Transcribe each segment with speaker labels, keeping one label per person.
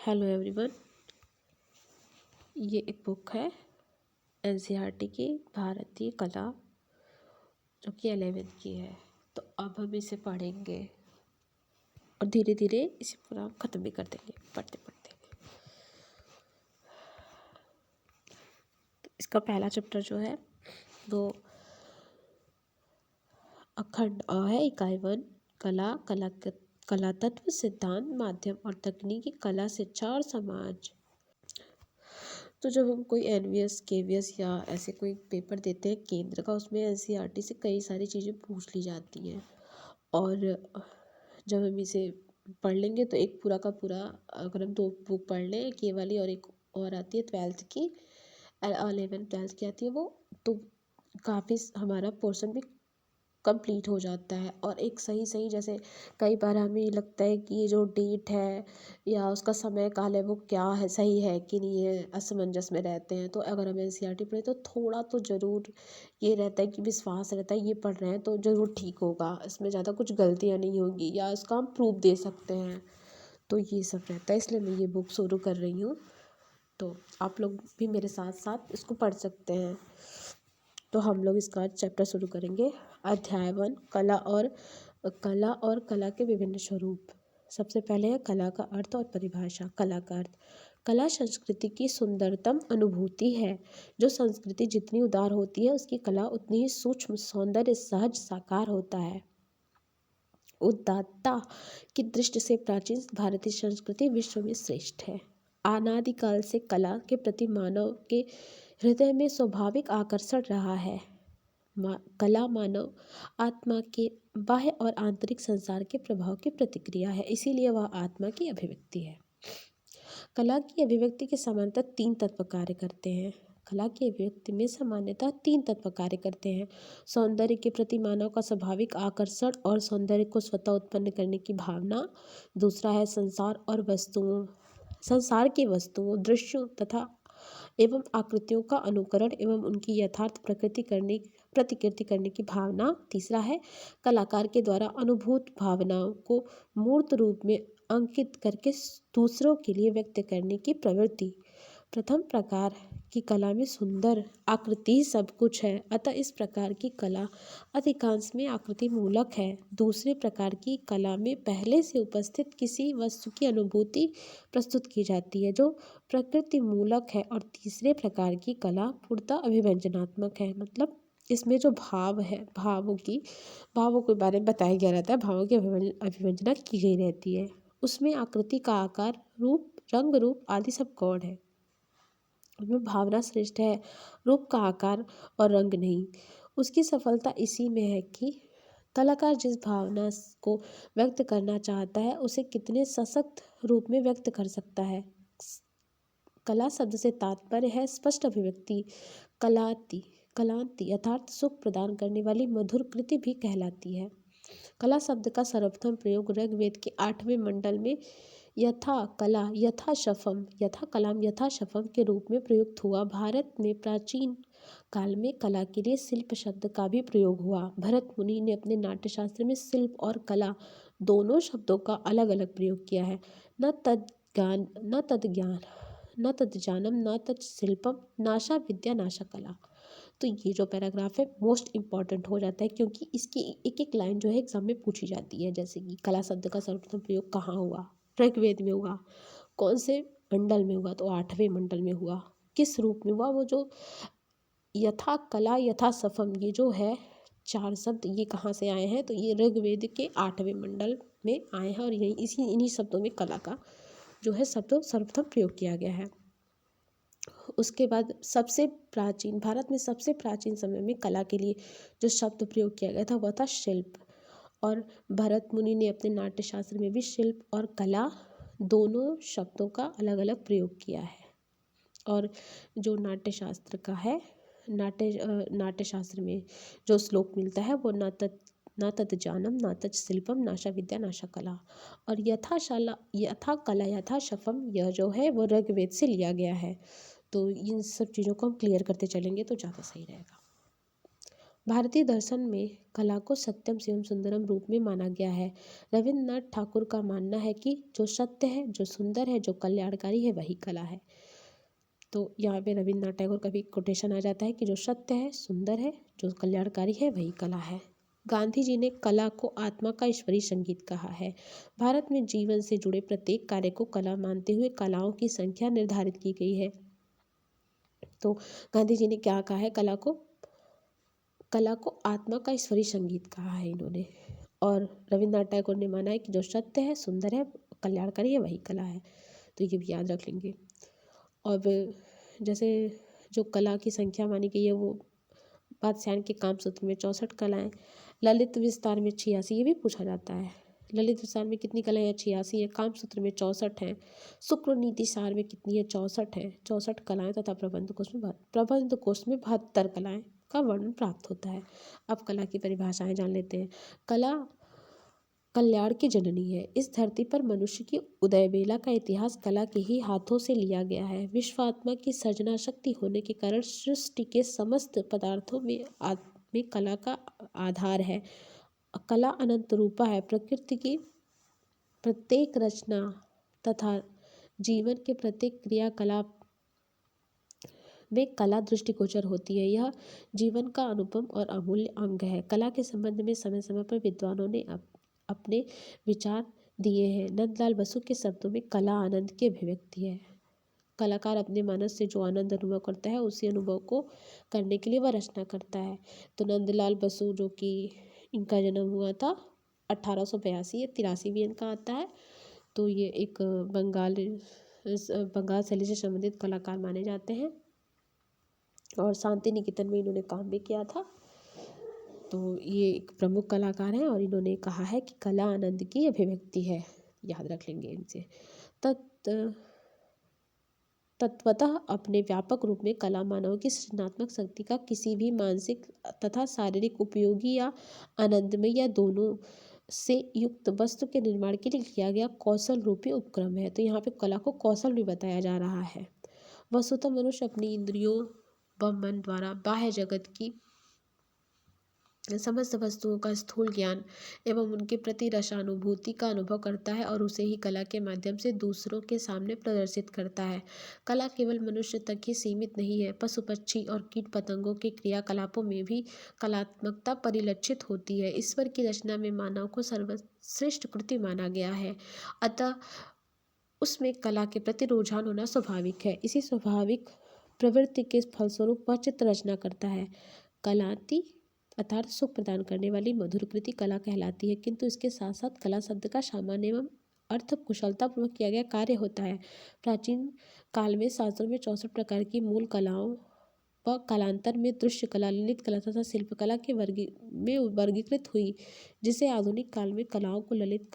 Speaker 1: Hello everyone. ये एक book है एनसीईआरटी की भारतीय कला, जो कि 11th की है। तो अब हम इसे पढ़ेंगे और धीरे धीरे इसे पूरा ख़त्म भी कर देंगे पढ़ते पढ़ते। तो इसका पहला चैप्टर जो है वो अखंड अ है। इकाई 1 कला तत्व सिद्धांत माध्यम और तकनीकी कला शिक्षा और समाज। तो जब हम कोई एनवीएस केवीएस या ऐसे कोई पेपर देते हैं केंद्र का, उसमें एनसीईआरटी से कई सारी चीज़ें पूछ ली जाती हैं। और जब हम इसे पढ़ लेंगे तो एक पूरा का पूरा, अगर हम 2 बुक पढ़ लें, एक ये वाली और एक और आती है 12th की, 11 12th की आती है वो, तो काफ़ी हमारा पोर्शन भी कंप्लीट हो जाता है। और एक सही सही, जैसे कई बार हमें लगता है कि ये जो डेट है या उसका समय काल है वो क्या है, सही है कि नहीं है, असमंजस में रहते हैं। तो अगर हम एनसीईआरटी पढ़े तो थोड़ा तो ज़रूर ये रहता है कि विश्वास रहता है ये पढ़ रहे हैं तो ज़रूर ठीक होगा, इसमें ज़्यादा कुछ गलतियाँ नहीं होंगी या उसका हम प्रूफ दे सकते हैं। तो ये सब रहता है, इसलिए मैं ये बुक शुरू कर रही हूँ। तो आप लोग भी मेरे साथ साथ इसको पढ़ सकते हैं। तो हम लोग इसका चैप्टर शुरू करेंगे। अध्याय 1 कला और कला के विभिन्न स्वरूप। सबसे पहले है कला का अर्थ और परिभाषा। कला का अर्थ, कला संस्कृति की सुंदरतम अनुभूति है। जो संस्कृति जितनी उदार होती है उसकी कला उतनी ही सूक्ष्म, सौंदर्य, सहज, साकार होता है। उदात्तता की दृष्टि से प्राचीन भारतीय संस्कृति विश्व में श्रेष्ठ है। अनादिकाल से कला के प्रति मानव के हृदय में स्वाभाविक आकर्षण रहा है। कला मानव आत्मा के बाह्य और आंतरिक संसार के प्रभाव की प्रतिक्रिया है, इसीलिए वह आत्मा की अभिव्यक्ति है। कला की अभिव्यक्ति के समानतः 3 तत्व कार्य करते हैं। कला की अभिव्यक्ति में सामान्यतः 3 तत्व कार्य करते हैं। सौंदर्य के प्रति मानव का स्वाभाविक आकर्षण और सौंदर्य को स्वतः उत्पन्न करने की भावना। दूसरा है संसार की वस्तुओं, दृश्यों तथा एवं आकृतियों का अनुकरण एवं उनकी यथार्थ प्रतिकृति करने की भावना। तीसरा है कलाकार के द्वारा अनुभूत भावनाओं को मूर्त रूप में अंकित करके दूसरों के लिए व्यक्त करने की प्रवृत्ति। प्रथम प्रकार की कला में सुंदर आकृति सब कुछ है, अतः इस प्रकार की कला अधिकांश में आकृति मूलक है। दूसरे प्रकार की कला में पहले से उपस्थित किसी वस्तु की अनुभूति प्रस्तुत की जाती है जो प्रकृति मूलक है। और तीसरे प्रकार की कला पूर्णतः अभिव्यंजनात्मक है, मतलब इसमें जो भाव है, भावों के बारे में बताया गया रहता है, भावों की अभिव्यंजना की गई रहती है। उसमें आकृति का आकार, रूप, रंग रूप आदि सब गौण है। उसमें भावना श्रेष्ठ है, रूप का आकार और रंग नहीं। उसकी सफलता इसी में है कि कलाकार जिस भावना को व्यक्त करना चाहता है उसे कितने सशक्त रूप में व्यक्त कर सकता है। कला शब्द से तात्पर्य है स्पष्ट अभिव्यक्ति। कलांति यथार्थ सुख प्रदान करने वाली मधुर कृति भी कहलाती है। कला शब्द का सर्वप्रथम प्रयोग ऋग्वेद के 8वें मंडल में यथा कलाम यथा शफम के रूप में प्रयुक्त हुआ। भारत में प्राचीन काल में कला के लिए शिल्प शब्द का भी प्रयोग हुआ। भरत मुनि ने अपने नाट्यशास्त्र में शिल्प और कला दोनों शब्दों का अलग अलग प्रयोग किया है। न तद्ज्ञानम न तत्शिल्पम नाशा विद्या नाशा कला। तो ये जो पैराग्राफ है मोस्ट इम्पॉर्टेंट हो जाता है, क्योंकि इसकी एक एक लाइन जो है एग्जाम में पूछी जाती है। जैसे कि कला शब्द का सर्वप्रथम प्रयोग कहाँ हुआ, ऋग्वेद में हुआ, कौन से मंडल में हुआ, तो 8वें मंडल में हुआ, किस रूप में हुआ, वो जो यथा कला यथा सफम, ये जो है 4 शब्द ये कहाँ से आए हैं, तो ये ऋग्वेद के 8वें मंडल में आए हैं। और इन्हीं शब्दों में कला का जो है शब्द सर्वप्रथम प्रयोग किया गया है। उसके बाद भारत में सबसे प्राचीन समय में कला के लिए जो शब्द प्रयोग किया गया था वह था शिल्प। और भरत मुनि ने अपने नाट्यशास्त्र में भी शिल्प और कला दोनों शब्दों का अलग अलग प्रयोग किया है। और जो नाट्यशास्त्र का है, नाट्यशास्त्र में जो श्लोक मिलता है वो न तत्ज्ञानम न तत्शिल्पम नाशा विद्या नाशा कला। और यथा कला यथा शफम, यह जो है वो ऋग्वेद से लिया गया है। तो इन सब चीज़ों को हम क्लियर करते चलेंगे तो ज़्यादा सही रहेगा। भारतीय दर्शन में कला को सत्यम शिवम सुंदरम रूप में माना गया है। रविन्द्रनाथ ठाकुर का मानना है कि जो सत्य है, जो सुंदर है, जो कल्याणकारी है, वही कला है। तो यहाँ पे रविन्द्रनाथ टैगोर का भी कोटेशन आ जाता है कि जो सत्य है, सुंदर है, जो कल्याणकारी है, वही कला है। गांधी जी ने कला को आत्मा का ईश्वरीय संगीत कहा है। भारत में जीवन से जुड़े प्रत्येक कार्य को कला मानते हुए कलाओं की संख्या निर्धारित की गई है। तो गांधी जी ने क्या कहा है, कला को आत्मा का ईश्वरीय संगीत कहा है इन्होंने। और रविन्द्रनाथ टैगोर ने माना है कि जो सत्य है, सुंदर है, कल्याणकारी है, वही कला है। तो ये भी याद रख लेंगे। और जैसे जो कला की संख्या मानी गई है वो वात्स्यायन के कामसूत्र में 64 कलाएं, ललित विस्तार में 86, ये भी पूछा जाता है। ललित विस्तार में कितनी कलाएं हैं? 86 है। कामसूत्र में 64 हैं। शुक्र नीति सार में कितनी है? 64 है। 64 कलाएं तथा प्रबंध कोश में 72 कलाएं का वर्णन प्राप्त होता है। अब कला की परिभाषाएं जान लेते हैं। कला कल्याण की जननी है। इस धरती पर मनुष्य की उदय बेला का इतिहास कला के ही हाथों से लिया गया है। विश्वात्मा की सर्जना शक्ति होने के कारण सृष्टि के समस्त पदार्थों में कला का आधार है। कला अनंत रूपा है। प्रकृति की प्रत्येक रचना तथा जीवन के प्रत्येक क्रियाकलाप में कला दृष्टिगोचर होती है। यह जीवन का अनुपम और अमूल्य अंग है। कला के संबंध में समय समय पर विद्वानों ने अपने विचार दिए हैं। नंदलाल बसु के शब्दों में कला आनंद की अभिव्यक्ति है। कलाकार अपने मानस से जो आनंद अनुभव करता है, उसी अनुभव को करने के लिए वह रचना करता है। तो नंदलाल बसु, जो कि इनका जन्म हुआ था 1882 या 83 भी इनका आता है। तो ये एक बंगाल शैली से संबंधित कलाकार माने जाते हैं। और शांति निकेतन में इन्होंने काम भी किया था। तो ये एक प्रमुख कलाकार हैं और इन्होंने कहा है कि कला आनंद की अभिव्यक्ति है। याद रख लेंगे इनसे। तत्वतः अपने व्यापक रूप में कला मानव की सृजनात्मक शक्ति का किसी भी मानसिक तथा शारीरिक उपयोगी या आनंदमय या दोनों से युक्त वस्तु के निर्माण के लिए किया गया कौशल रूपी उपक्रम है। तो यहाँ पे कला को कौशल भी बताया जा रहा है। वस्तुतः मनुष्य अपनी इंद्रियों व मन द्वारा बाह्य जगत की समस्त वस्तुओं का स्थूल ज्ञान एवं उनके प्रति रसानुभूति का अनुभव करता है और उसे ही कला के माध्यम से दूसरों के सामने प्रदर्शित करता है। कला केवल मनुष्य तक ही सीमित नहीं है। पशु पक्षी और कीट पतंगों के क्रियाकलापों में भी कलात्मकता परिलक्षित होती है। ईश्वर की रचना में मानव को सर्वश्रेष्ठ कृति माना गया है, अतः उसमें कला के प्रति रुझान होना स्वाभाविक है। इसी स्वाभाविक प्रवृत्ति के फलस्वरूप वह चित्र रचना करता है। कलाति अर्थात सुख प्रदान करने वाली मधुर कृति कला कहलाती है, किंतु इसके साथ साथ कला शब्द का सामान्य एवं अर्थ कुशलतापूर्वक किया गया कार्य होता है। प्राचीन काल में शास्त्रों में 64 प्रकार की मूल कलाओं व कालांतर में दृश्य कला, ललित कला तथा शिल्पकला के वर्गीकृत हुई, जिसे आधुनिक काल में ललित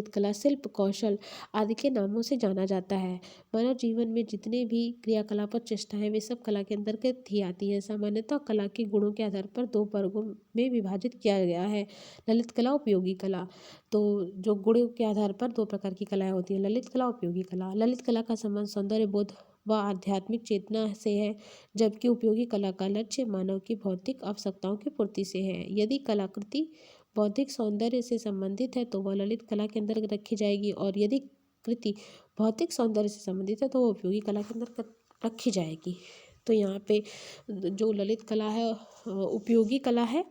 Speaker 1: कला, शिल्प कौशल आदि के नामों से जाना जाता है। मानव जीवन में जितने भी क्रियाकलाप और चेष्टाएं वे सब कला के अंतर्गत ही आती हैं। सामान्यतः कला के गुणों के आधार पर 2 वर्गों में विभाजित किया गया है, ललित कला, उपयोगी कला। तो जो गुणों के आधार पर 2 प्रकार की कलाएं होती हैं, ललित कला, उपयोगी कला। ललित कला का संबंध सौंदर्य बोध व आध्यात्मिक चेतना से है, जबकि उपयोगी कला का लक्ष्य मानव की भौतिक आवश्यकताओं की पूर्ति से है। यदि कलाकृति बौद्धिक सौंदर्य से संबंधित है तो वह ललित कला के अंतर्गत रखी जाएगी, और यदि कृति भौतिक सौंदर्य से संबंधित है तो वह उपयोगी कला के अंतर्गत रखी जाएगी। तो यहाँ पे जो ललित कला है उपयोगी कला है,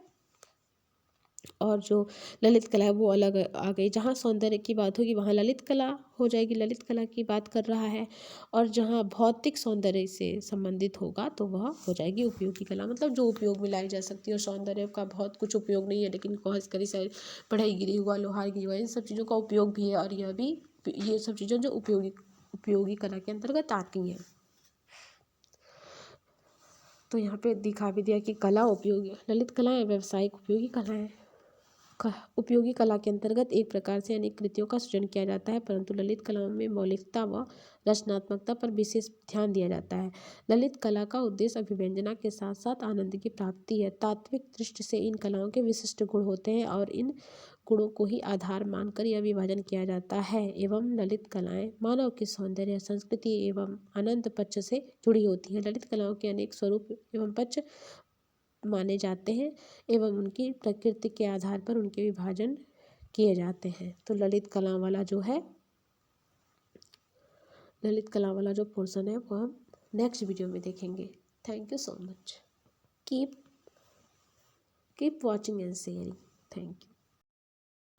Speaker 1: और जो ललित कला है वो अलग आ गई। जहाँ सौंदर्य की बात होगी वहाँ ललित कला हो जाएगी, ललित कला की बात कर रहा है। और जहाँ भौतिक सौंदर्य से संबंधित होगा तो वह हो जाएगी उपयोगी कला, मतलब जो उपयोग में लाई जा सकती है। और सौंदर्य का बहुत कुछ उपयोग नहीं है, लेकिन करी सारी बढ़ई गिरी हुआ, लोहार गिरी हुआ, इन सब चीज़ों का उपयोग भी है। और ये सब चीज़ें जो उपयोगी कला के अंतर्गत आती हैं। तो यहाँ पे दिखा भी दिया कि कला उपयोगी, ललित कला है, व्यावसायिक उपयोगी कला है। उपयोगी कला के अंतर्गत एक प्रकार से अनेक कृतियों का सृजन किया जाता है, परंतु ललित कलाओं में मौलिकता व रचनात्मकता पर विशेष ध्यान दिया जाता है। ललित कला का उद्देश्य अभिव्यंजना के साथ साथ आनंद की प्राप्ति है। तात्विक दृष्टि से इन कलाओं के विशिष्ट गुण होते हैं और इन गुणों को ही आधार मानकर यह विभाजन किया जाता है। एवं ललित कलाएं मानव के सौंदर्य, संस्कृति एवं आनंद पक्ष से जुड़ी होती हैं। ललित कलाओं के अनेक स्वरूप एवं पक्ष माने जाते हैं एवं उनकी प्रकृति के आधार पर उनके विभाजन किए जाते हैं। तो ललित कला वाला जो पोर्शन है वो हम नेक्स्ट वीडियो में देखेंगे। Thank you so much. Keep watching and sharing. Thank you.